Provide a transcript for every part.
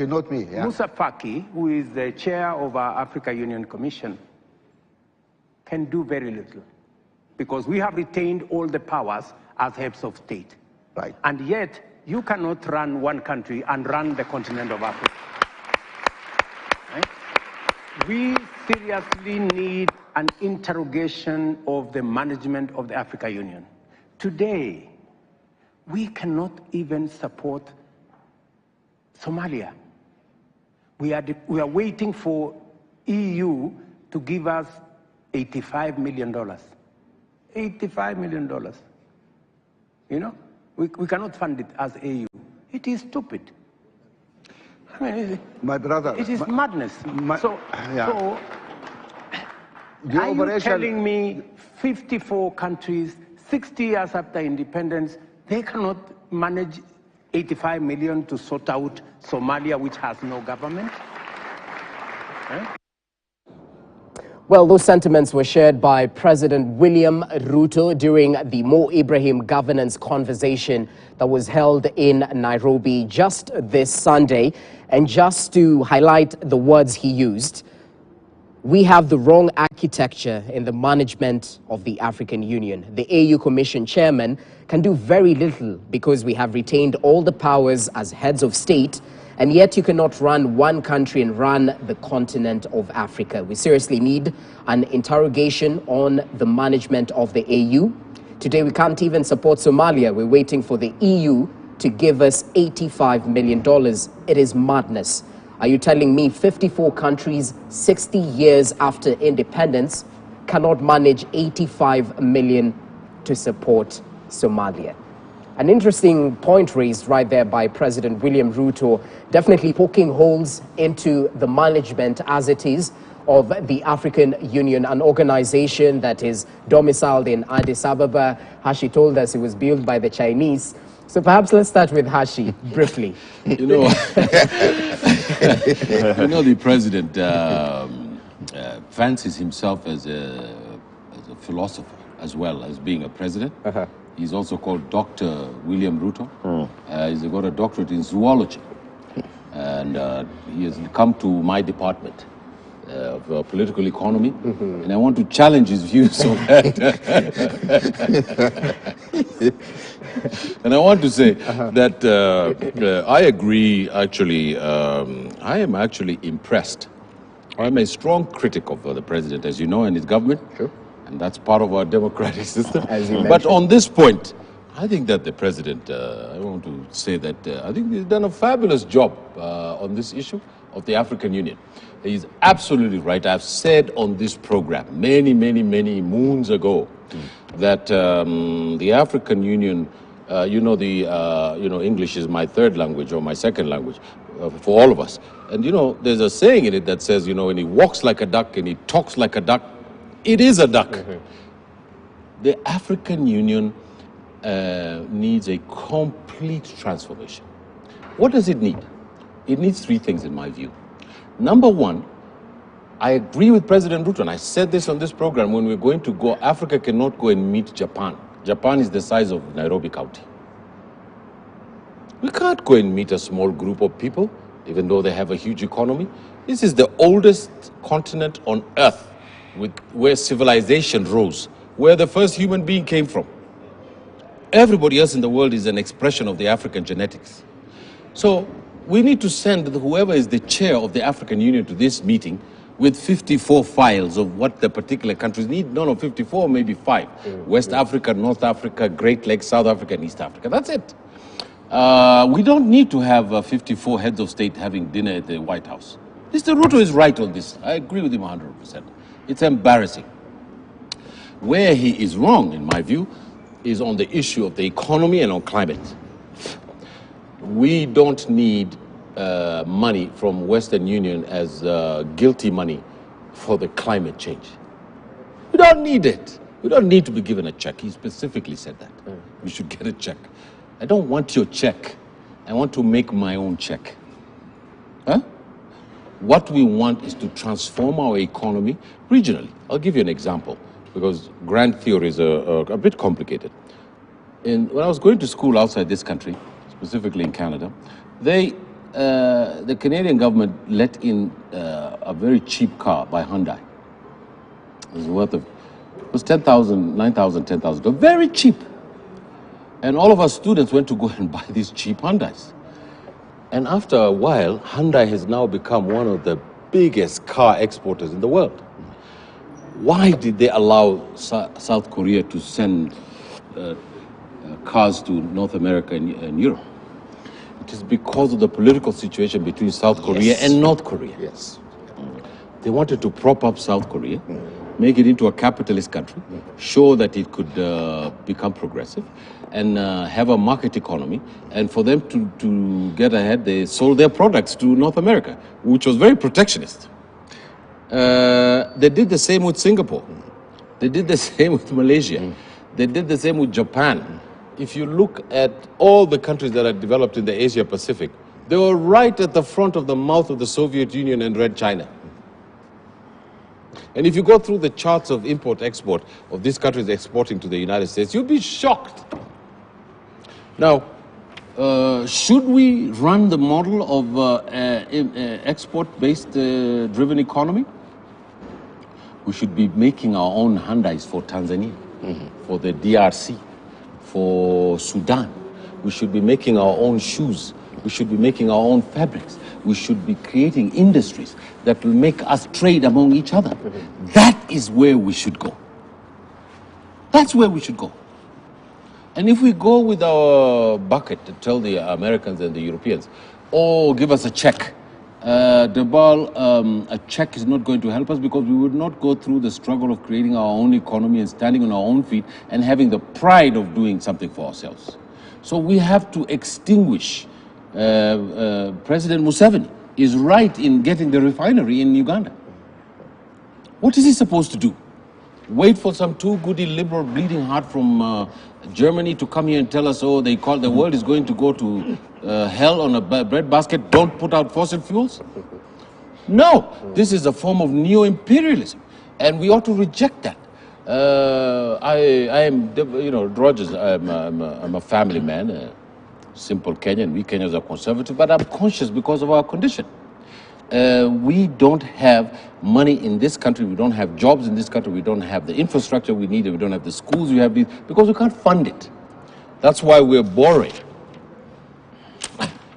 Not me, yeah. Musa Faki, who is the chair of our Africa Union Commission, can do very little because we have retained all the powers as heads of state. Right. And yet, you cannot run one country and run the continent of Africa. Right? We seriously need an interrogation of the management of the Africa Union. Today, we cannot even support Somalia. We are waiting for EU to give us $85 million. $85 million. You know, we cannot fund it as EU. It is stupid. I mean, my brother, it is madness. So are you telling me 54 countries, 60 years after independence, they cannot manage 85 million to sort out Somalia, which has no government? Well, those sentiments were shared by President William Ruto during the Mo Ibrahim governance conversation that was held in Nairobi just this Sunday. And just to highlight the words he used, we have the wrong architecture in the management of the African Union. The AU Commission chairman can do very little because we have retained all the powers as heads of state, and yet you cannot run one country and run the continent of Africa. We seriously need an interrogation on the management of the AU. Today we can't even support Somalia. We're waiting for the EU to give us $85 million. It is madness. Are you telling me 54 countries, 60 years after independence, cannot manage 85 million to support Somalia? An interesting point raised right there by President William Ruto, definitely poking holes into the management as it is of the African Union, an organization that is domiciled in Addis Ababa. Hashi told us it was built by the Chinese. So perhaps let's start with Hashi, briefly. You know, the president fancies himself as a philosopher as well as being a president. He's also called Dr. William Ruto. He's got a doctorate in zoology. And he has come to my department of political economy, and I want to challenge his views on that. And I want to say that I agree, actually, I am actually impressed. I'm a strong critic of the president, as you know, and his government. Sure. And that's part of our democratic system. As you but on this point, I think that the president, I want to say that I think he's done a fabulous job on this issue of the African Union. He's absolutely right. I've said on this program many moons ago that the African Union, English is my third language or my second language for all of us. And, there's a saying in it that says, when he walks like a duck and he talks like a duck, it is a duck. The African Union needs a complete transformation. What does it need? It needs three things in my view. Number one, I agree with President Ruto, and I said this on this program, when we're going to go, Africa cannot go and meet Japan. Japan is the size of Nairobi County. We can't go and meet a small group of people, even though they have a huge economy. This is the oldest continent on earth where civilization rose, where the first human being came from. Everybody else in the world is an expression of the African genetics. So we need to send whoever is the chair of the African Union to this meeting with 54 files of what the particular countries need. No, 54, maybe 5. West Africa, North Africa, Great Lakes, South Africa, and East Africa. That's it. We don't need to have 54 heads of state having dinner at the White House. Mr. Ruto is right on this. I agree with him 100%. It's embarrassing. Where he is wrong, in my view, is on the issue of the economy and on climate. We don't need money from Western Union as guilty money for the climate change. We don't need it. We don't need to be given a check. He specifically said that. We should get a check. I don't want your check. I want to make my own check. Huh? What we want is to transform our economy regionally. I'll give you an example, because grand theories are a bit complicated. When I was going to school outside this country, specifically in Canada, they the Canadian government let in a very cheap car by Hyundai. It was worth of, it was 10,000, 9,000, 10,000, very cheap. And all of our students went to go and buy these cheap Hyundais. And after a while, Hyundai has now become one of the biggest car exporters in the world. Why did they allow South Korea to send cars to North America and Europe? It is because of the political situation between South Korea and North Korea. Yes. They wanted to prop up South Korea, make it into a capitalist country, show that it could become progressive, and have a market economy. And for them to get ahead, they sold their products to North America, which was very protectionist. They did the same with Singapore. They did the same with Malaysia. They did the same with Japan. If you look at all the countries that are developed in the Asia Pacific, they were right at the front of the mouth of the Soviet Union and Red China. And if you go through the charts of import-export of these countries exporting to the United States, you'll be shocked. Now, should we run the model of export-based driven economy? We should be making our own Hyundais for Tanzania, for the DRC, for Sudan. We should be making our own shoes. We should be making our own fabrics. We should be creating industries that will make us trade among each other. That is where we should go. That's where we should go. And if we go with our bucket to tell the Americans and the Europeans, oh, give us a check, a check is not going to help us, because we would not go through the struggle of creating our own economy and standing on our own feet and having the pride of doing something for ourselves. So we have to extinguish. President Museveni is right in getting the refinery in Uganda. What is he supposed to do? Wait for some too-goody liberal bleeding heart from Germany to come here and tell us, oh, they call the world is going to go to hell on a bread basket, don't put out fossil fuels? No, this is a form of neo-imperialism, and we ought to reject that. I am, you know, Rogers, I'm a family man, simple Kenyan. We Kenyans are conservative, but I'm conscious because of our condition. We don't have money in this country, we don't have jobs in this country, we don't have the infrastructure we need, we don't have the schools we have, because we can't fund it. That's why we're borrowing.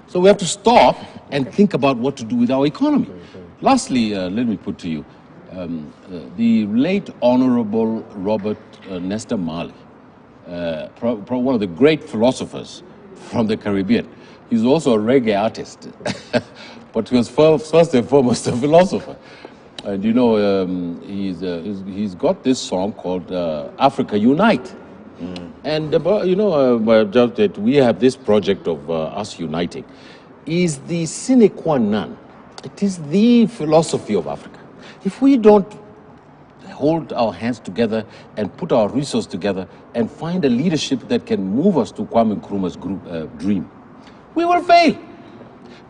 So we have to stop and think about what to do with our economy. Lastly, let me put to you, the late Honorable Robert Nesta Marley, one of the great philosophers from the Caribbean. He's also a reggae artist, but he was first and foremost a philosopher. And you know, he's got this song called Africa Unite. And you know, that we have this project of us uniting is the sine qua non. It is the philosophy of Africa. If we don't hold our hands together and put our resources together and find a leadership that can move us to Kwame Nkrumah's dream, we will fail.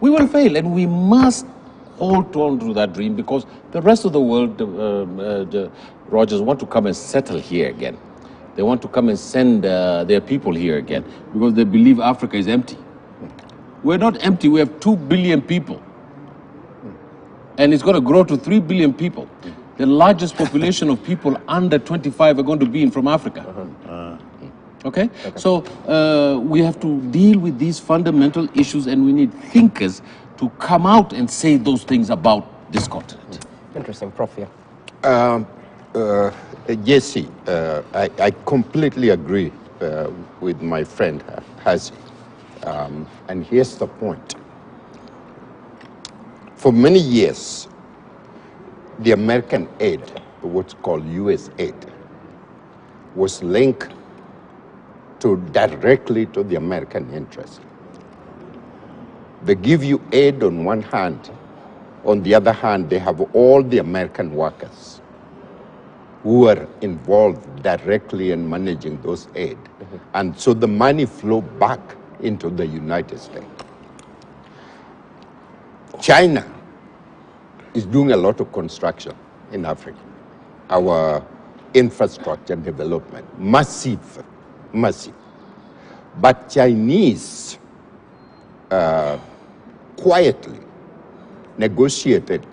We will fail, and we must hold on to that dream, because the rest of the world, Rogers, want to come and settle here again. They want to come and send their people here again because they believe Africa is empty. We're not empty. We have 2 billion people, and it's going to grow to 3 billion people. The largest population of people under 25 are going to be from Africa. Okay? So we have to deal with these fundamental issues, and we need thinkers to come out and say those things about this continent. Interesting, Prof. Yeah. Jesse, I completely agree with my friend Hazi. And here's the point. For many years, the American aid, what's called U.S. aid, was linked directly to the American interest. They give you aid on one hand. On the other hand, they have all the American workers who are involved directly in managing those aid. And so the money flow back into the United States. China is doing a lot of construction in Africa. Our infrastructure development, massive. But Chinese quietly negotiated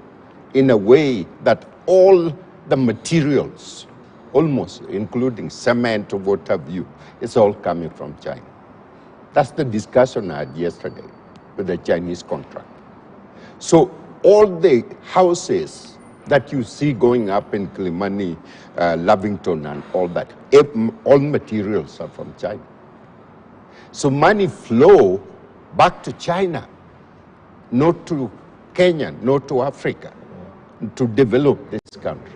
in a way that all the materials, almost including cement or what have you, it's all coming from China. That's the discussion I had yesterday with the Chinese contract. So all the houses that you see going up in Kilimani, Lavington and all that, all materials are from China. So money flow back to China, not to Kenya, not to Africa, to develop this country.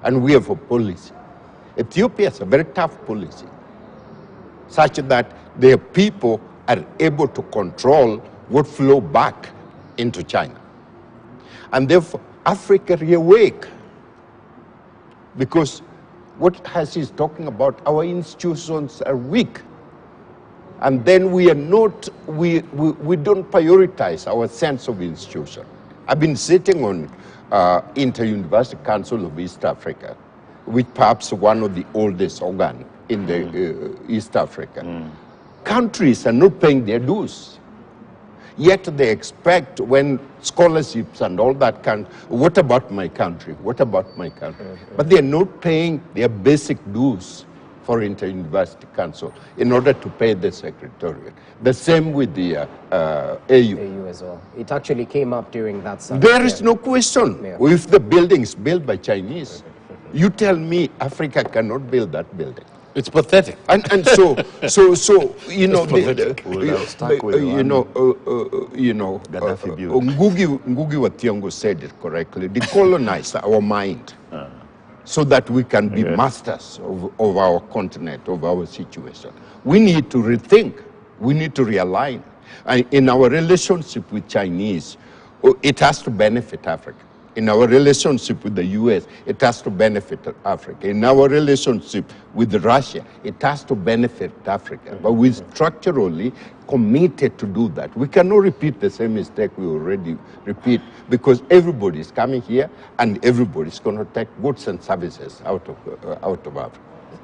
And we have a policy. Ethiopia has a very tough policy, such that their people are able to control what flow back into China. And therefore, Africa reawake. Because what he's talking about, our institutions are weak. And then we are not, we don't prioritize our sense of institution. I've been sitting on Inter-University Council of East Africa, which perhaps one of the oldest organ in the East Africa. Countries are not paying their dues. Yet they expect when scholarships and all that what about my country? What about my country? But they're not paying their basic dues for Inter-University Council in order to pay the Secretariat. The same with the AU. AU as well. It actually came up during that summit. There is no question. If the building is built by Chinese, you tell me Africa cannot build that building. It's pathetic. And so you know, Ngugi wa Thiong'o said it correctly. Decolonize our mind, so that we can be masters of our continent, of our situation. We need to rethink. We need to realign. And in our relationship with Chinese, it has to benefit Africa. In our relationship with the US, it has to benefit Africa. In our relationship with Russia, it has to benefit Africa. But we're structurally committed to do that. We cannot repeat the same mistake we already repeat, because everybody is coming here and everybody is going to take goods and services out of Africa.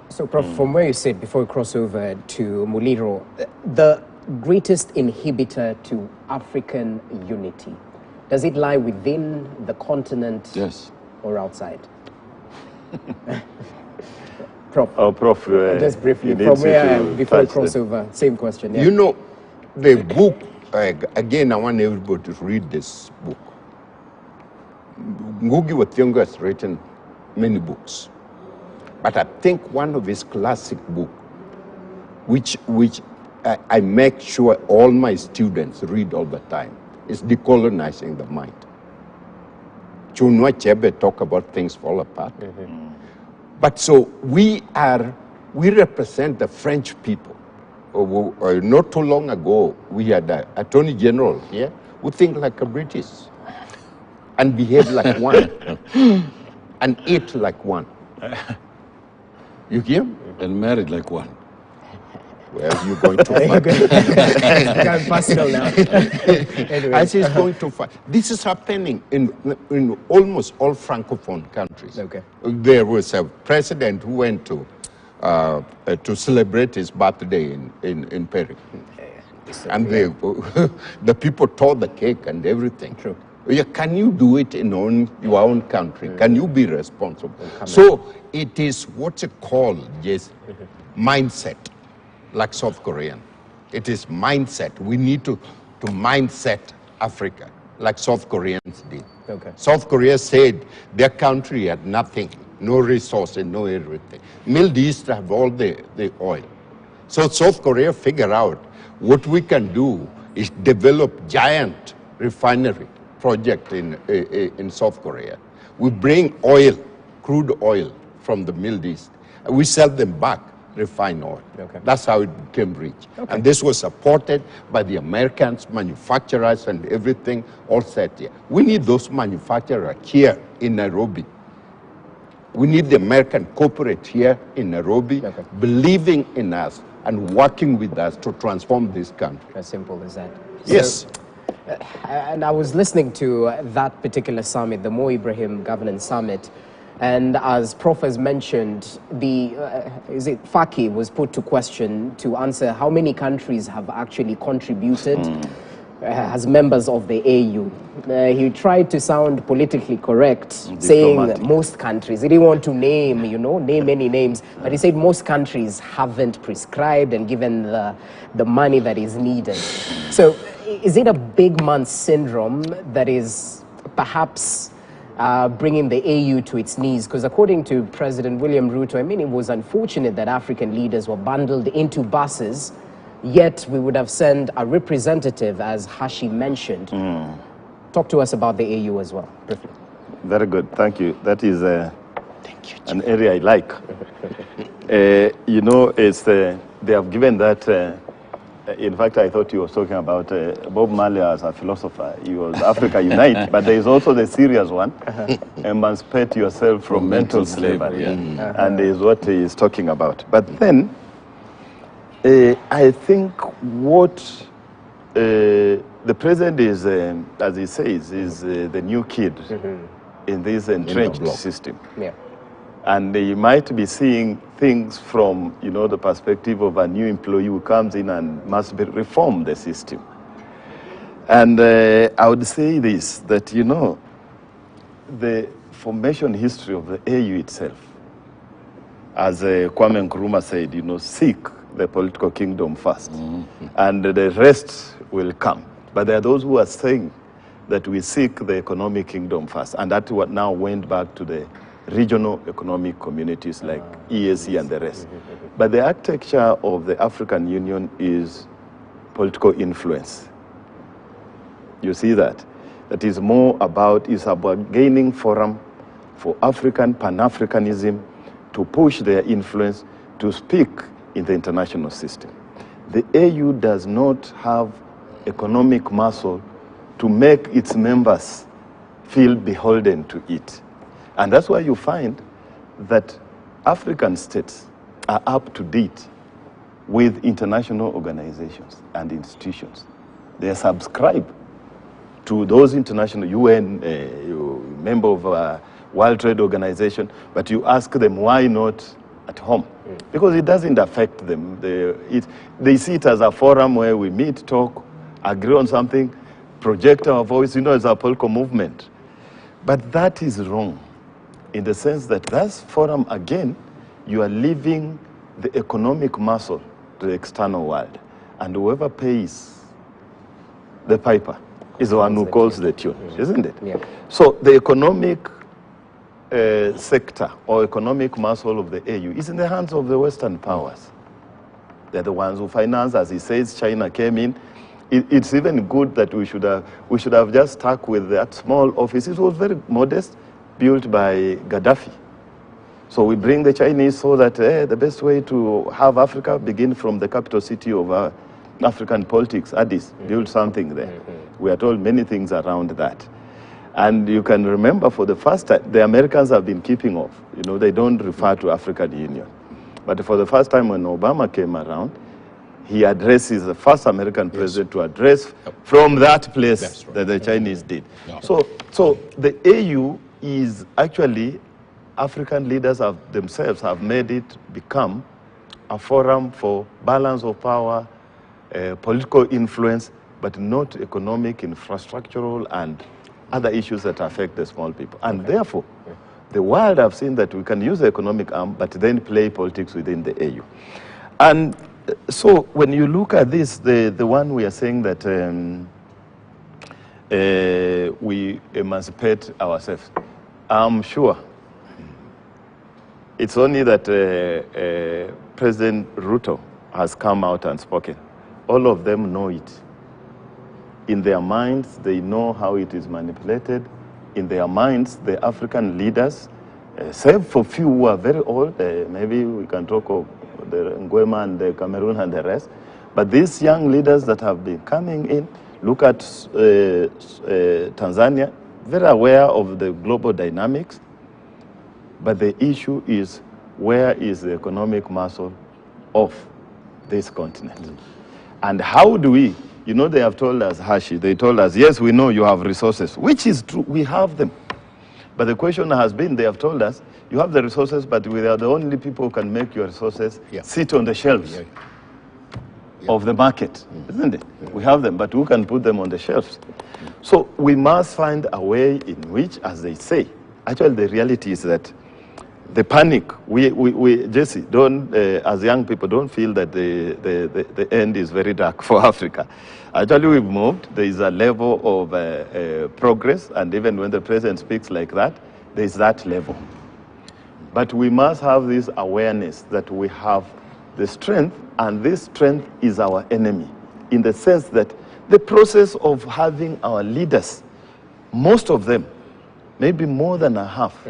So, Prof, from where you sit, before we cross over to Muliro, the greatest inhibitor to African unity, does it lie within the continent or outside? Prof. Oh, Prof. Just briefly, from where, before we cross over, same question. You know, the book, again, I want everybody to read this book. Ngugi wa Thiong'o has written many books. But I think one of his classic books, which I make sure all my students read all the time, is Decolonizing the Mind. Chunwa Chebe talk about things fall apart. But so we represent the French people. Not too long ago, we had an Attorney General here who think like a British and behave like one and eat like one. You hear? And married like one. Well, you're going too far. Can't pass it all now. Anyway. I say it's going too far. This is happening in almost all Francophone countries. Okay. There was a president who went to celebrate his birthday in Paris. And the people tore the cake and everything. True. Yeah, can you do it in your own country? Can you be responsible? So it is what's it called? Yes, mindset, like South Korean. It is mindset. We need to mindset Africa, like South Koreans did. Okay. South Korea said their country had nothing, no resources, no everything. Middle East have all the oil. So South Korea figured out what we can do is develop giant refinery project in South Korea. We bring oil, crude oil from the Middle East, and we sell them back refined oil. Okay. That's how it became rich. Okay. And this was supported by the Americans, manufacturers and everything all set here. We need those manufacturers here in Nairobi. We need the American corporate here in Nairobi, believing in us and working with us to transform this country. As simple as that. Yes. And I was listening to that particular summit, the Mo Ibrahim Governance Summit, and as Prof has mentioned, the Faki was put to question to answer how many countries have actually contributed as members of the AU. He tried to sound politically correct, saying most countries. He didn't want to name, name any names, but he said most countries haven't prescribed and given the money that is needed. So is it a big man syndrome that is perhaps bringing the AU to its knees? Because according to President William Ruto, I mean, it was unfortunate that African leaders were bundled into buses, yet we would have sent a representative, as Hashi mentioned. Talk to us about the AU as well, briefly. Very good, thank you. That is an area I like. It's they have given that. In fact, I thought you were talking about Bob Marley as a philosopher. He was Africa Unite, but there is also the serious one, emancipate yourself from mental slavery. And is what he is talking about. But then, I think what the president is, as he says, is the new kid in this entrenched system. Yeah. And he might be seeing things from, the perspective of a new employee who comes in and must reform the system. And I would say this, that, the formation history of the AU itself, as Kwame Nkrumah said, seek the political kingdom first, and the rest will come. But there are those who are saying that we seek the economic kingdom first, and that what now went back to the regional economic communities like EAC and the rest. But the architecture of the African Union is political influence. You see that? That is more about, is about gaining forum for African Pan-Africanism to push their influence to speak in the international system. The AU does not have economic muscle to make its members feel beholden to it. And that's why you find that African states are up to date with international organizations and institutions. They subscribe to those international UN, member of World Trade Organization, but you ask them why not at home? Because it doesn't affect them. They see it as a forum where we meet, talk, agree on something, project our voice, as a political movement. But that is wrong, in the sense that that's forum, again, you are leaving the economic muscle to the external world. And whoever pays the piper is the one who calls the tune, isn't it? Yeah. So the economic sector or economic muscle of the AU is in the hands of the Western powers. They're the ones who finance, as he says, China came in. It's even good that we should have just stuck with that small office. It was very modest, built by Gaddafi. So we bring the Chinese so that the best way to have Africa begin from the capital city of African politics, Addis, build something there. We are told many things around that. And you can remember for the first time, the Americans have been keeping off. They don't refer to African Union. But for the first time when Obama came around, he addresses the first American president to address from that place that the Chinese did. So the AU is actually, African leaders themselves have made it become a forum for balance of power, political influence, but not economic, infrastructural, and other issues that affect the small people. And therefore, the world have seen that we can use the economic arm, but then play politics within the AU. And so when you look at this, the one we are saying that we emancipate ourselves, I'm sure it's only that President Ruto has come out and spoken. All of them know it. In their minds, they know how it is manipulated. In their minds, the African leaders, save for few who are very old, maybe we can talk of the Ngwema and the Cameroon and the rest, but these young leaders that have been coming in, look at Tanzania, very aware of the global dynamics, but the issue is, where is the economic muscle of this continent? And how do we, they have told us, Hashi, they told us, yes, we know you have resources, which is true, we have them. But the question has been, they have told us, you have the resources, but we are the only people who can make your resources sit on the shelves. of the market, isn't it? We have them, but who can put them on the shelves? So we must find a way in which, as they say, actually the reality is that the panic, Jesse, don't, as young people, don't feel that the end is very dark for Africa. Actually, we've moved. There is a level of progress, and even when the president speaks like that, there is that level. But we must have this awareness that we have the strength, and this strength is our enemy, in the sense that the process of having our leaders, most of them, maybe more than a half,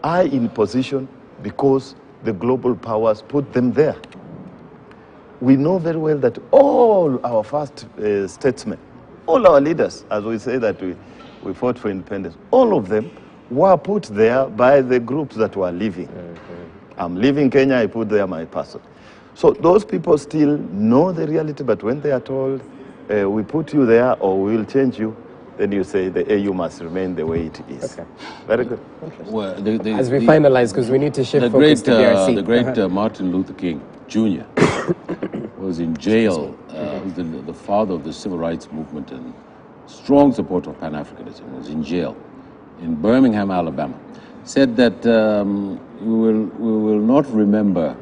are in position because the global powers put them there. We know very well that all our first statesmen, all our leaders, as we say that we fought for independence, all of them were put there by the groups that were leaving. I'm leaving Kenya, I put there my person. So those people still know the reality, but when they are told, we put you there or we will change you, then you say the AU must remain the way it is. Okay. Very good. Well, as we finalize, because we need to shift focus to DRC. The great Martin Luther King Jr. was in jail, was the father of the civil rights movement and strong supporter of Pan-Africanism, was in jail in Birmingham, Alabama. Said that we will not remember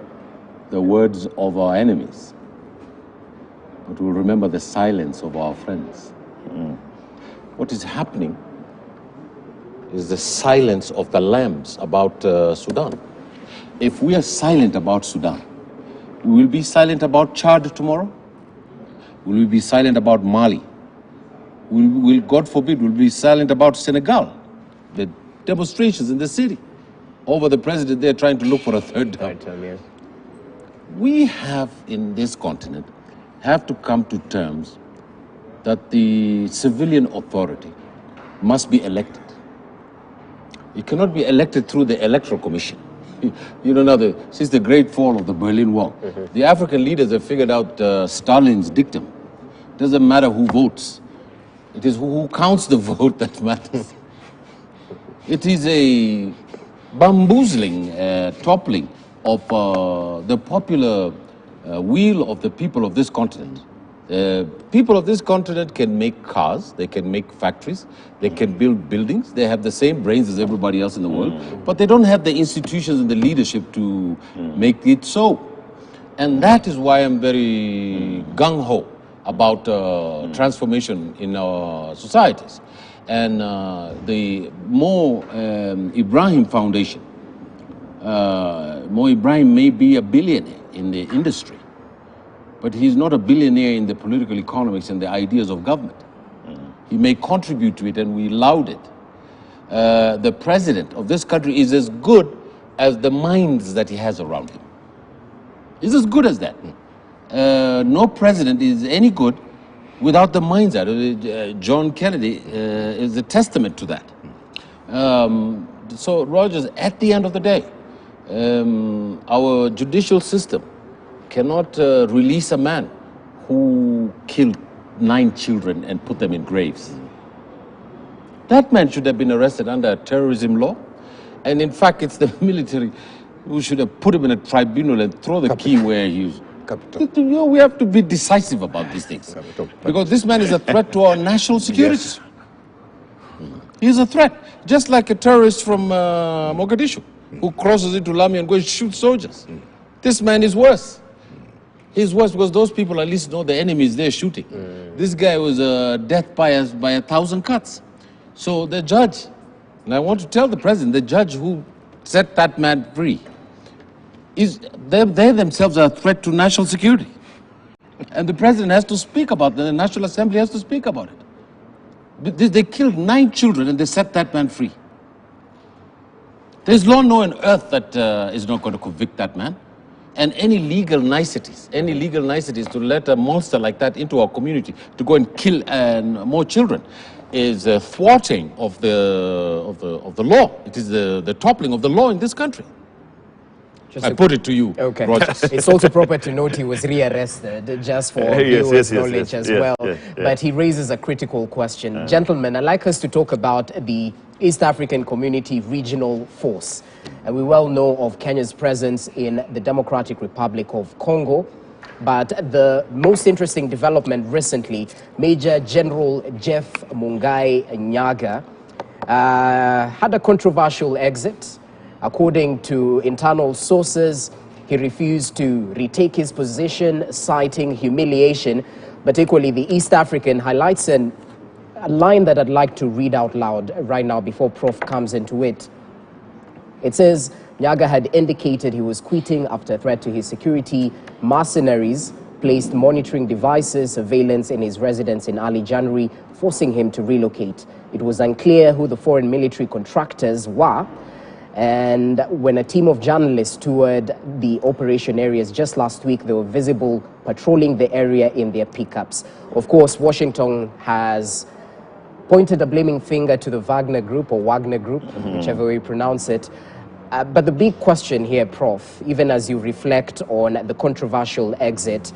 the words of our enemies, but we'll remember the silence of our friends. What is happening is the silence of the lambs about Sudan. If we are silent about Sudan, we will be silent about Chad tomorrow. Will we be silent about Mali? Will God forbid, we'll be silent about Senegal? The demonstrations in the city over the president there trying to look for a third term. Yes. We have in this continent have to come to terms that the civilian authority must be elected. It cannot be elected through the electoral commission. You know, now since the great fall of the Berlin Wall, the African leaders have figured out Stalin's dictum. It doesn't matter who votes. It is who counts the vote that matters. It is a bamboozling, toppling of the popular will of the people of this continent. People of this continent can make cars, they can make factories, they can build buildings, they have the same brains as everybody else in the world, but they don't have the institutions and the leadership to make it so. And that is why I'm very gung-ho about transformation in our societies. And the Mo Ibrahim Foundation, Mo Ibrahim may be a billionaire in the industry, but he's not a billionaire in the political economics and the ideas of government. He may contribute to it, and we laud it. The president of this country is as good as the minds that he has around him. He's as good as that. No president is any good without the minds out of it. John Kennedy is a testament to that. So, Rogers, at the end of the day, our judicial system cannot release a man who killed 9 children and put them in graves. That man should have been arrested under terrorism law. And in fact, it's the military who should have put him in a tribunal and throw the key where he is. You know, we have to be decisive about these things. Because this man is a threat to our national security. Yes. He is a threat. Just like a terrorist from Mogadishu who crosses into Lami and goes and shoots soldiers. This man is worse. He's worse because those people at least know the enemy is there shooting. This guy was death by 1,000 cuts. So the judge, and I want to tell the president, the judge who set that man free, they themselves are a threat to national security. And the president has to speak about it, the National Assembly has to speak about it. They killed 9 children and they set that man free. There's law on earth that is not going to convict that man. And any legal niceties to let a monster like that into our community to go and kill more children is a thwarting of the law. It is the toppling of the law in this country. I put it to you, okay. Rogers. It's also proper to note he was rearrested, just for viewers' knowledge as well. But he raises a critical question. Gentlemen, I'd like us to talk about the East African Community Regional Force. And we well know of Kenya's presence in the Democratic Republic of Congo, But the most interesting development recently, Major General Jeff Mungai Nyaga had a controversial exit. According to internal sources, he refused to retake his position, citing humiliation. But equally, the East African highlights a line that I'd like to read out loud right now before Prof comes into it. It says, Nyaga had indicated he was quitting after a threat to his security. Mercenaries placed monitoring devices, surveillance in his residence in early January, forcing him to relocate. It was unclear who the foreign military contractors were. And when a team of journalists toured the operation areas just last week, they were visible patrolling the area in their pickups. Of course, Washington has pointed a blaming finger to the Wagner Group, whichever way you pronounce it. But the big question here, Prof, even as you reflect on the controversial exit,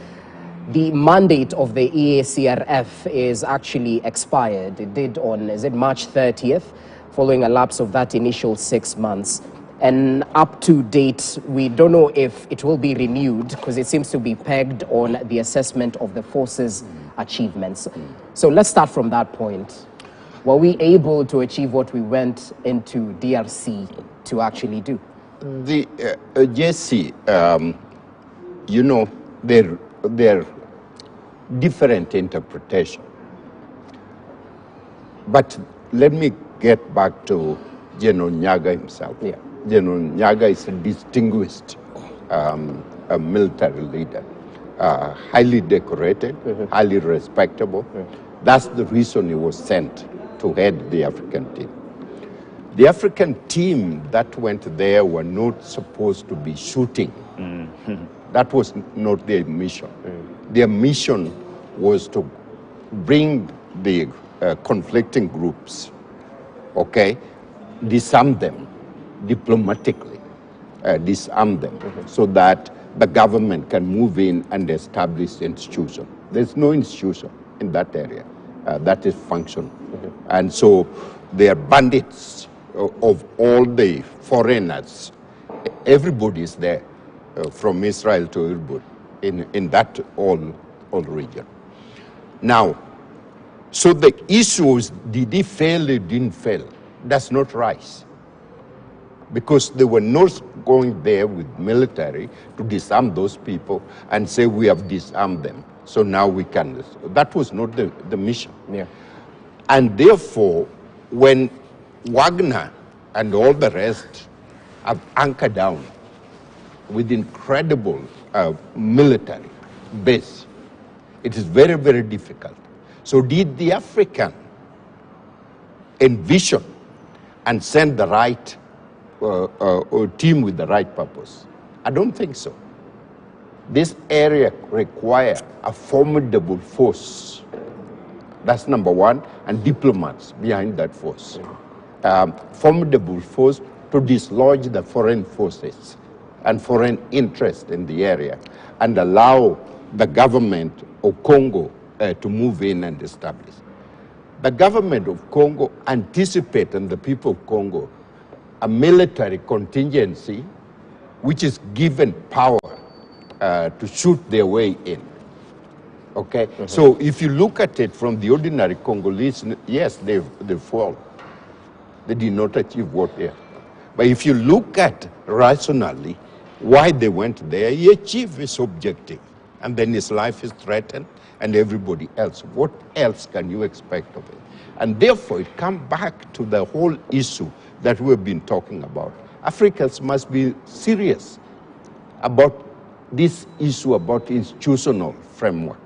the mandate of the EACRF is actually expired. It did on, is it March 30th, following a lapse of that initial 6 months. And up to date, we don't know if it will be renewed because it seems to be pegged on the assessment of the force's achievements. So let's start from that point. Were we able to achieve what we went into DRC to actually do? The Jesse, you know, they're different interpretation. But let me get back to General Nyaga himself. Yeah. General Nyaga is a distinguished a military leader, highly decorated, highly respectable. That's the reason he was sent to head the African team. The African team that went there were not supposed to be shooting. That was not their mission. Their mission was to bring the conflicting groups, okay, disarm them diplomatically, disarm them so that the government can move in and establish institution. There's no institution in that area that is functional. And so they are bandits of all the foreigners. Everybody is there, from Israel to Irbud, in that all region. Now, so the issue is, did he fail or didn't fail? That's not rise. Because they were not going there with military to disarm those people and say we have disarmed them, so now we can. That was not the mission. Yeah. And therefore, when Wagner and all the rest have anchored down with incredible military base, it is very, very difficult. So did the African envision and send the right team with the right purpose? I don't think so. This area requires a formidable force. That's number one, and diplomats behind that force. Formidable force to dislodge the foreign forces and foreign interest in the area and allow the government of Congo to move in and establish. The government of Congo anticipates, and the people of Congo, a military contingency which is given power to shoot their way in. Okay? So if you look at it from the ordinary Congolese, yes, they fall. They did not achieve what they are. But if you look at rationally why they went there, he achieved his objective. And then his life is threatened and everybody else. What else can you expect of it? And therefore, it comes back to the whole issue that we've been talking about. Africans must be serious about this issue about institutional framework,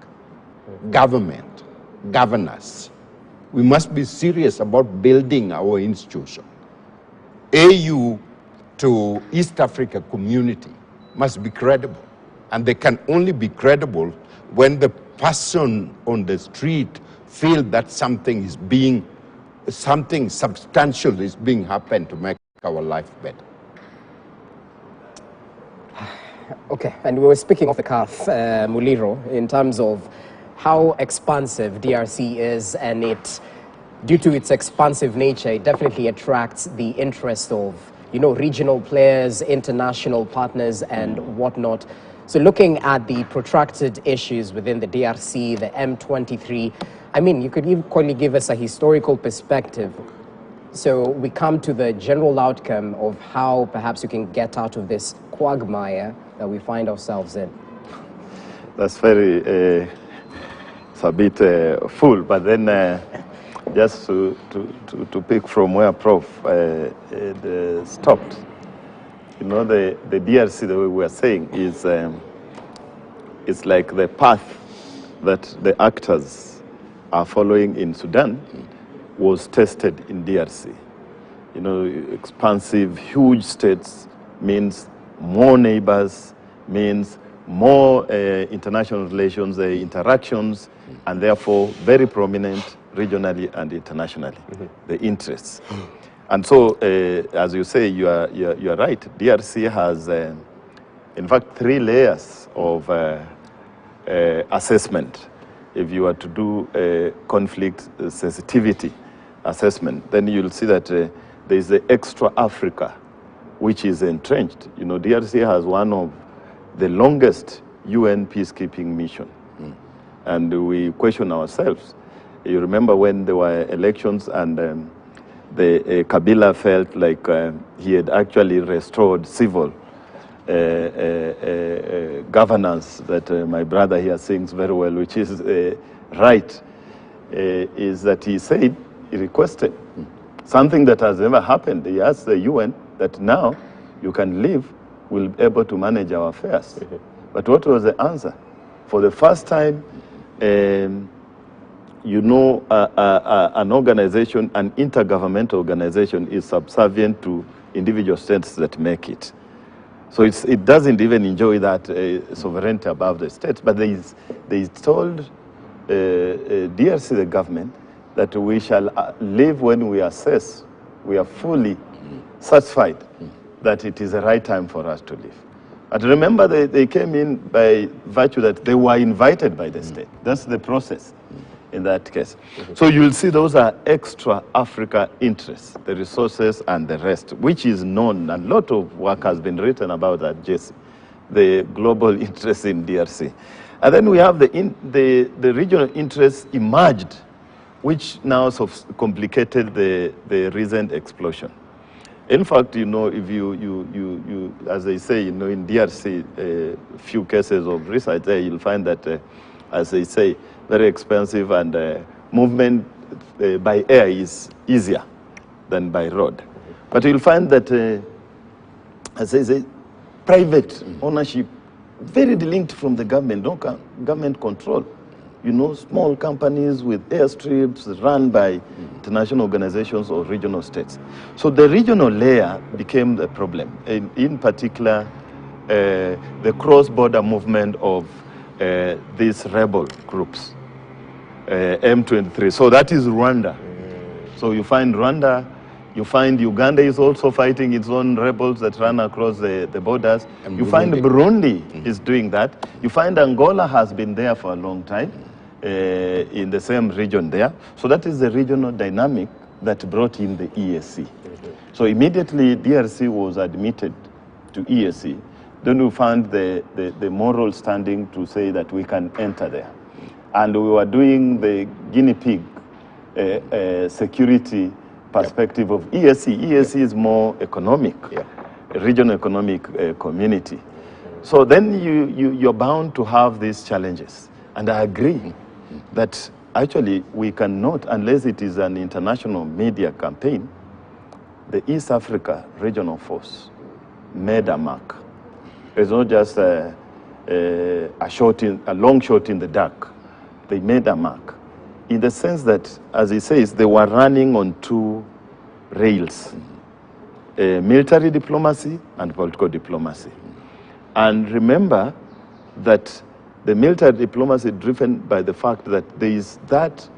government, governance. We must be serious about building our institution. AU to East Africa community must be credible. And they can only be credible when the person on the street feel that something substantial is being happened to make our life better. Okay, and we were speaking off the cuff, Muliro, in terms of how expansive DRC is, and it, due to its expansive nature, it definitely attracts the interest of, regional players, international partners, and whatnot. So looking at the protracted issues within the DRC, the M23, I mean, you could equally give us a historical perspective. So we come to the general outcome of how perhaps you can get out of this quagmire that we find ourselves in. That's very, it's a bit full, but then just to pick from where Prof stopped, you know, the DRC, the way we are saying, is it's like the path that the actors are following in Sudan was tested in DRC. You know, expansive, huge states means more neighbors, means more international relations, interactions, and therefore very prominent regionally and internationally, the interests. And so, as you say, you are right. DRC has, in fact, 3 layers of assessment. If you were to do a conflict sensitivity assessment, then you'll see that there is the extra Africa, which is entrenched. You know, DRC has one of the longest UN peacekeeping mission. And we question ourselves. You remember when there were elections and Kabila felt like he had actually restored civil governance that my brother here sings very well, which is right, is that he said, he requested something that has never happened. He asked the UN that now you can leave, we'll be able to manage our affairs. But what was the answer? For the first time, you know, an organization, an intergovernmental organization is subservient to individual states that make it. So it doesn't even enjoy that sovereignty above the states, but they told DRC, the government, that we shall leave when we assess, we are fully satisfied that it is the right time for us to leave. But remember, they came in by virtue that they were invited by the state. That's the process in that case. So you'll see those are extra Africa interests, the resources and the rest, which is known. A lot of work has been written about that, Jesse, the global interests in DRC. And then we have the regional interests emerged, which now sort of complicated the recent explosion. In fact, you know, if you as they say, you know, in DRC, a few cases of research there, you'll find that, as they say, very expensive and movement by air is easier than by road. But you'll find that, as they say, private ownership, very linked from the government, no government control. You know, small companies with airstrips run by international organizations or regional states. So the regional layer became the problem. In particular, the cross-border movement of these rebel groups, M23. So that is Rwanda. So you find Rwanda, you find Uganda is also fighting its own rebels that run across the borders. And you find Burundi is doing that. You find Angola has been there for a long time. In the same region there. So that is the regional dynamic that brought in the EAC. So immediately DRC was admitted to EAC. Then we found the moral standing to say that we can enter there. And we were doing the guinea pig security perspective of EAC. EAC is more economic, a regional economic community. So then you're bound to have these challenges. And I agree that actually we cannot, unless it is an international media campaign, the East Africa Regional Force made a mark. It's not just a long shot in the dark. They made a mark in the sense that, as he says, they were running on 2 rails, military diplomacy and political diplomacy. And remember that the military diplomacy driven by the fact that there is that,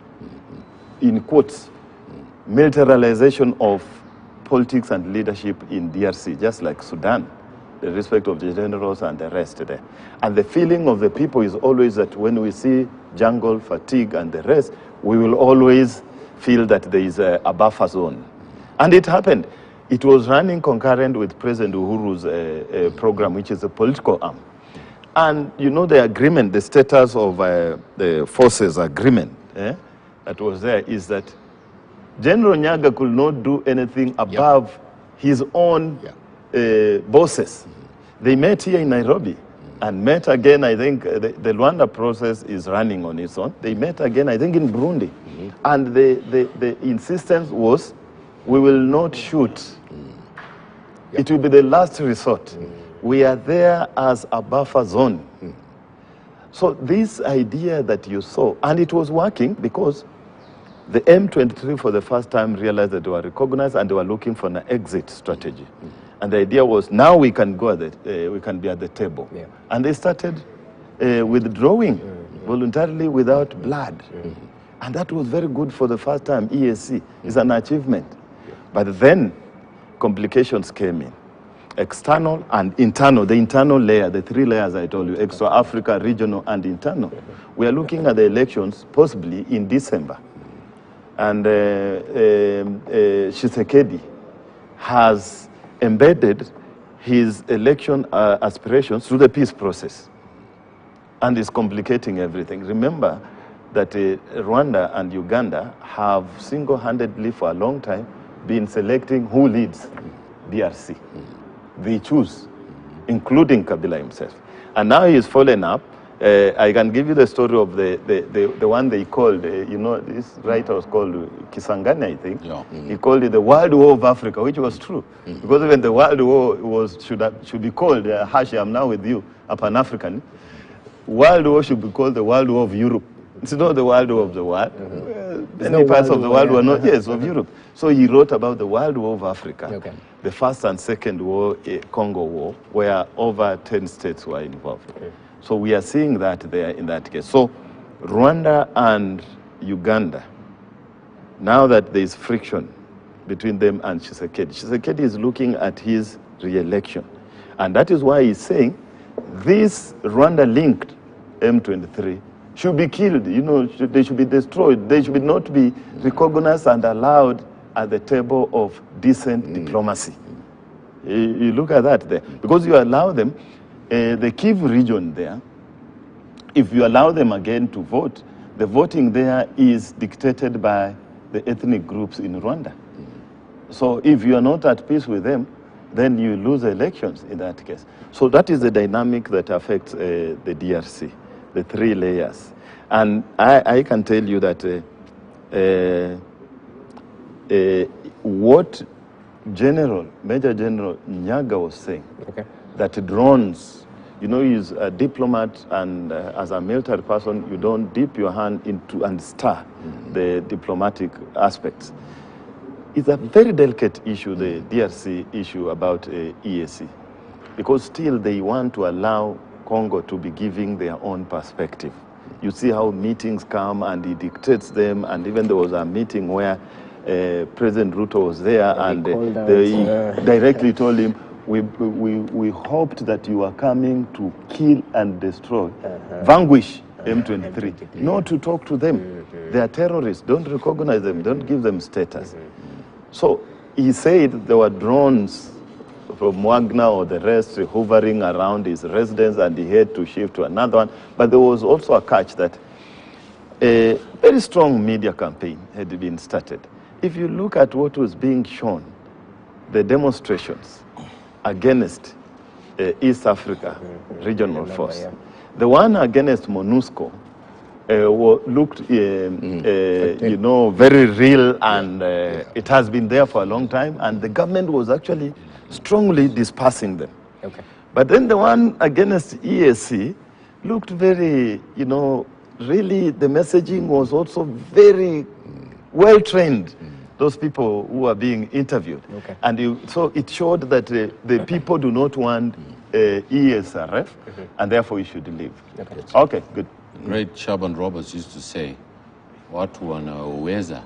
in quotes, militarization of politics and leadership in DRC, just like Sudan, the respect of the generals and the rest there. And the feeling of the people is always that when we see jungle fatigue and the rest, we will always feel that there is a buffer zone. And it happened. It was running concurrent with President Uhuru's program, which is a political arm. And you know the agreement, the status of the forces agreement that was there is that General Nyaga could not do anything above his own bosses. They met here in Nairobi and met again, I think the Rwanda process is running on its own. They met again, I think in Burundi. And the insistence was, we will not shoot. It will be the last resort. We are there as a buffer zone. So this idea that you saw, and it was working because the M23 for the first time realized that they were recognized and they were looking for an exit strategy. And the idea was, now we can go we can be at the table. And they started withdrawing voluntarily without blood. And that was very good for the first time. EAC is an achievement. But then complications came in. External and internal, the internal layer, the three layers I told you, extra Africa, regional, and internal. We are looking at the elections possibly in December. And Tshisekedi has embedded his election aspirations through the peace process and is complicating everything. Remember that Rwanda and Uganda have single-handedly for a long time been selecting who leads DRC. They choose, including Kabila himself. And now he's fallen up. I can give you the story of the one they called, you know, this writer was called Kisangani, I think. He called it the World War of Africa, which was true. Because even the World War should be called, Hashi, I'm now with you, a Pan-African. World War should be called the World War of Europe. It's not the World War of the world. Many parts of the world were not, of Europe. So he wrote about the World War of Africa, the First and Second War, Congo War, where over 10 states were involved. So we are seeing that there in that case. So Rwanda and Uganda, now that there is friction between them and Tshisekedi is looking at his re-election. And that is why he's saying this Rwanda-linked M23 should be killed, you know, they should be destroyed. They should not be recognized and allowed at the table of decent diplomacy. You look at that there. Because you allow them, the Kivu region there, if you allow them again to vote, the voting there is dictated by the ethnic groups in Rwanda. So if you are not at peace with them, then you lose elections in that case. So that is the dynamic that affects the DRC. The three layers. And I can tell you that what Major General Nyaga was saying, that drones, you know, he's a diplomat and as a military person, you don't dip your hand into and stir the diplomatic aspects. It's a very delicate issue, the DRC issue about EAC, because still they want to allow Congo to be giving their own perspective. You see how meetings come and he dictates them, and even there was a meeting where President Ruto was there and they directly told him, we hoped that you are coming to kill and destroy, vanquish M23, not to talk to them. They are terrorists, don't recognize them, don't give them status. So he said there were drones from Wagner or the rest hovering around his residence, and he had to shift to another one. But there was also a catch that a very strong media campaign had been started. If you look at what was being shown, the demonstrations against East Africa Regional Force, the one against MONUSCO looked, you know, very real, and it has been there for a long time, and the government was actually strongly dispersing them. But then the one against EAC looked very, you know, really the messaging was also very well trained, those people who are being interviewed. And so it showed that the people do not want ESRF, and therefore you should leave. Okay, good. Great Shaban Roberts used to say, watu wanaweza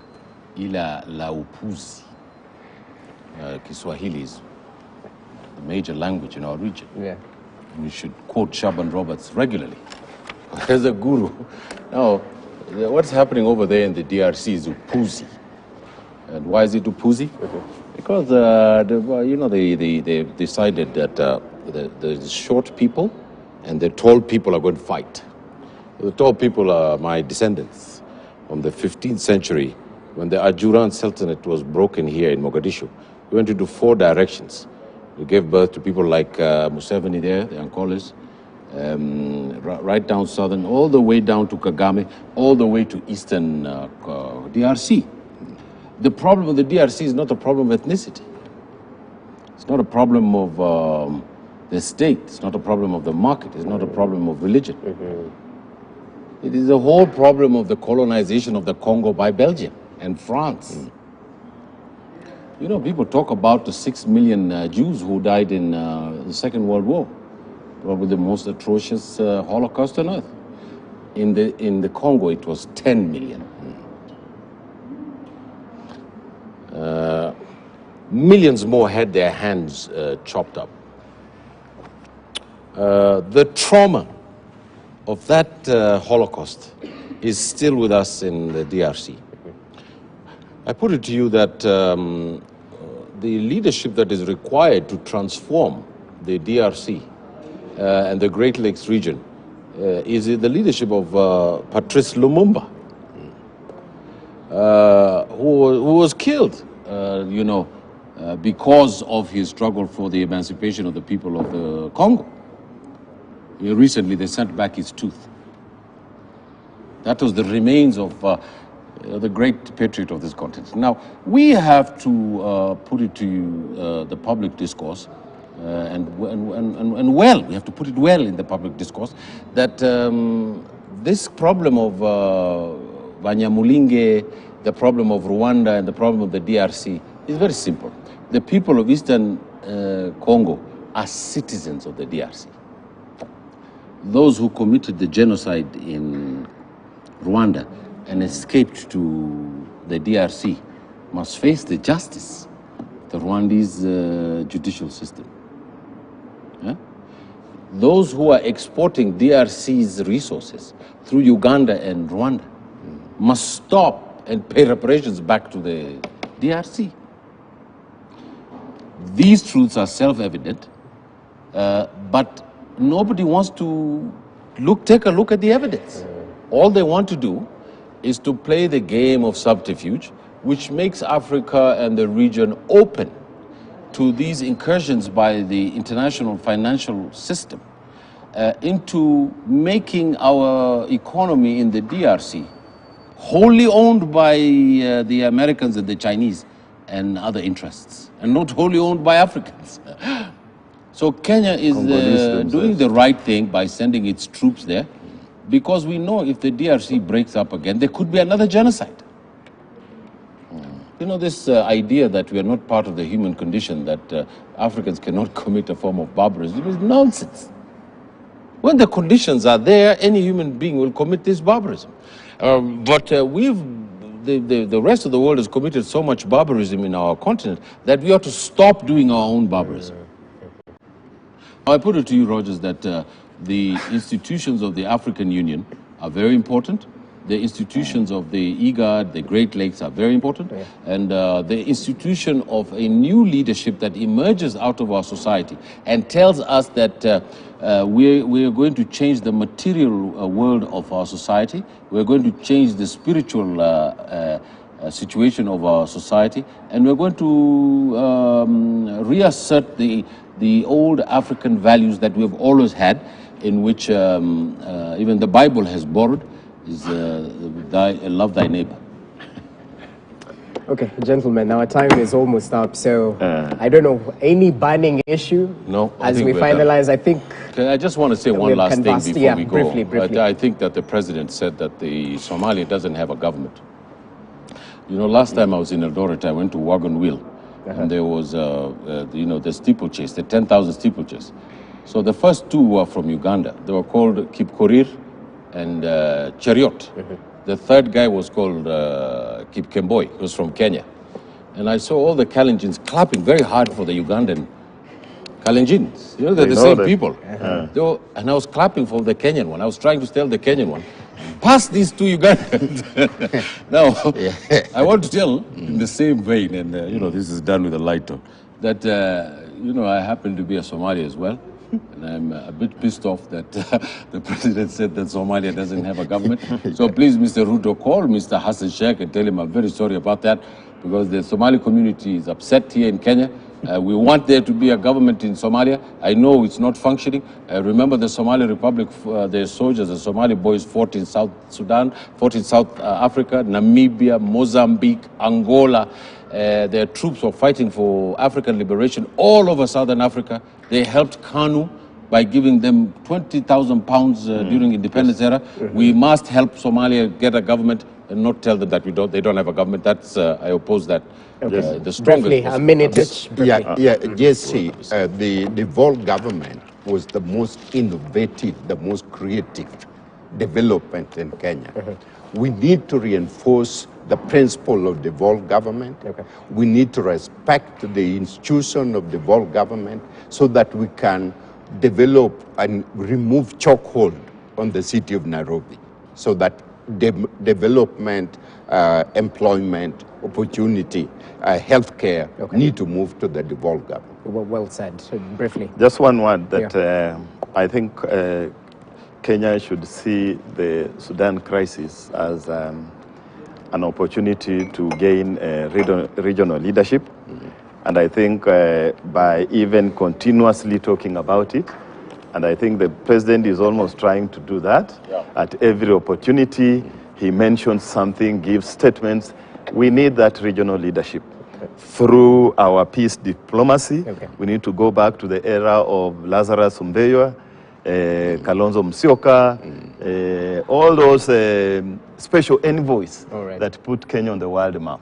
ila la upuzi. Kiswahili is the major language in our region. We should quote Shaban Roberts regularly as a guru. Now, what's happening over there in the DRC is upuzi. And why is it upuzi? Because you know, they decided that the short people and the tall people are going to fight. The tall people are my descendants from the 15th century when the Ajuran Sultanate was broken here in Mogadishu. We went into 4 directions. We gave birth to people like Museveni there, the Ankolas, right down southern, all the way down to Kagame, all the way to eastern DRC. The problem with the DRC is not a problem of ethnicity. It's not a problem of the state. It's not a problem of the market. It's not a problem of religion. It is a whole problem of the colonization of the Congo by Belgium and France. You know, people talk about the 6 million Jews who died in the Second World War, probably the most atrocious Holocaust on earth. In the Congo, it was 10 million. Millions more had their hands chopped up. The trauma of that Holocaust is still with us in the DRC. I put it to you that the leadership that is required to transform the DRC and the Great Lakes region is the leadership of Patrice Lumumba, who was killed, you know, because of his struggle for the emancipation of the people of the Congo. Recently, they sent back his tooth. That was the remains of the great patriot of this continent. Now, we have to put it to the public discourse, and well, we have to put it well in the public discourse, that this problem of Banyamulinge, the problem of Rwanda, and the problem of the DRC is very simple. The people of Eastern Congo are citizens of the DRC. Those who committed the genocide in Rwanda and escaped to the DRC must face the justice of the Rwandese judicial system. Yeah? Those who are exporting DRC's resources through Uganda and Rwanda must stop and pay reparations back to the DRC. These truths are self-evident, but nobody wants to take a look at the evidence. All they want to do is to play the game of subterfuge, which makes Africa and the region open to these incursions by the international financial system into making our economy in the DRC wholly owned by the Americans and the Chinese and other interests, and not wholly owned by Africans. So Kenya is doing the right thing by sending its troops there, because we know if the DRC breaks up again, there could be another genocide. You know, this idea that we are not part of the human condition, that Africans cannot commit a form of barbarism, is nonsense. When the conditions are there, any human being will commit this barbarism. But the rest of the world has committed so much barbarism in our continent that we ought to stop doing our own barbarism. I put it to you, Rogers, that the institutions of the African Union are very important. The institutions of the IGAD, the Great Lakes, are very important. And the institution of a new leadership that emerges out of our society and tells us that we are going to change the material world of our society. We're going to change the spiritual situation of our society. And we're going to reassert the old African values that we've always had, in which even the Bible has borrowed, is love thy neighbor. Okay, gentlemen, our time is almost up, so I don't know, any burning issue? No. As we finalize, I think... I just want to say one last thing before we go. Briefly. I think that the president said that Somalia doesn't have a government. You know, last time I was in Eldoret, I went to Wagon Wheel, and there was, you know, the steeplechase, the 10,000 steeplechase. So the first two were from Uganda. They were called Kipkorir and Chariot. The third guy was called Kipkemboi. He was from Kenya. And I saw all the Kalenjins clapping very hard for the Ugandan Kalenjins. You know, they're the same people. And I was clapping for the Kenyan one. I was trying to tell the Kenyan one, pass these two Ugandans. Now, I want to tell in the same vein, and you know, this is done with a light tone, that, you know, I happen to be a Somali as well. And I'm a bit pissed off that the president said that Somalia doesn't have a government. So please, Mr. Ruto, call Mr. Hassan Sheikh and tell him I'm very sorry about that, because the Somali community is upset here in Kenya. We want there to be a government in Somalia. I know it's not functioning. Remember the Somali Republic, the soldiers, the Somali boys fought in South Sudan, fought in South Africa, Namibia, Mozambique, Angola. Their troops were fighting for African liberation all over Southern Africa. They helped KANU by giving them 20,000 pounds during independence era. We must help Somalia get a government and not tell them that they don't have a government. That's I oppose that. The strongest. Briefly, a minute each. Jesse, the devolved government was the most innovative, the most creative development in Kenya. We need to reinforce the principle of devolved government. We need to respect the institution of devolved government so that we can develop and remove chokehold on the city of Nairobi, so that development, employment, opportunity, healthcare need to move to the devolved government. Well said. So briefly. Just one word that I think Kenya should see the Sudan crisis as an opportunity to gain regional leadership. And I think by even continuously talking about it, and I think the president is almost trying to do that at every opportunity. He mentions something, gives statements. We need that regional leadership. Through our peace diplomacy, we need to go back to the era of Lazarus Mbeya, Kalonzo Musyoka, all those special envoys that put Kenya on the world map.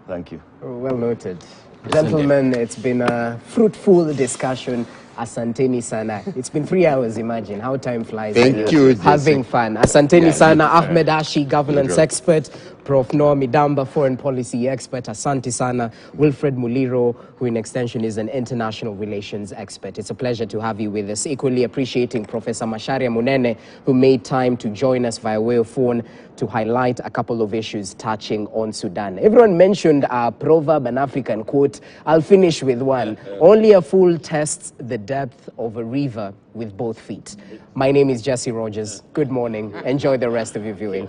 Thank you. Well noted. Gentlemen, it's been a fruitful discussion. Asanteni sana. It's been 3 hours, imagine how time flies. Thank you, Having fun. Asanteni sana, Ahmed Ashi, governance expert, Prof. Noah Midamba, foreign policy expert, Asante sana, Wilfred Muliro, who in extension is an international relations expert. It's a pleasure to have you with us. Equally appreciating Professor Macharia Munene, who made time to join us via way of phone to highlight a couple of issues touching on Sudan. Everyone mentioned a proverb, an African quote. I'll finish with one. Only a fool tests the depth of a river with both feet. My name is Jesse Rogers. Good morning. Enjoy the rest of your viewing.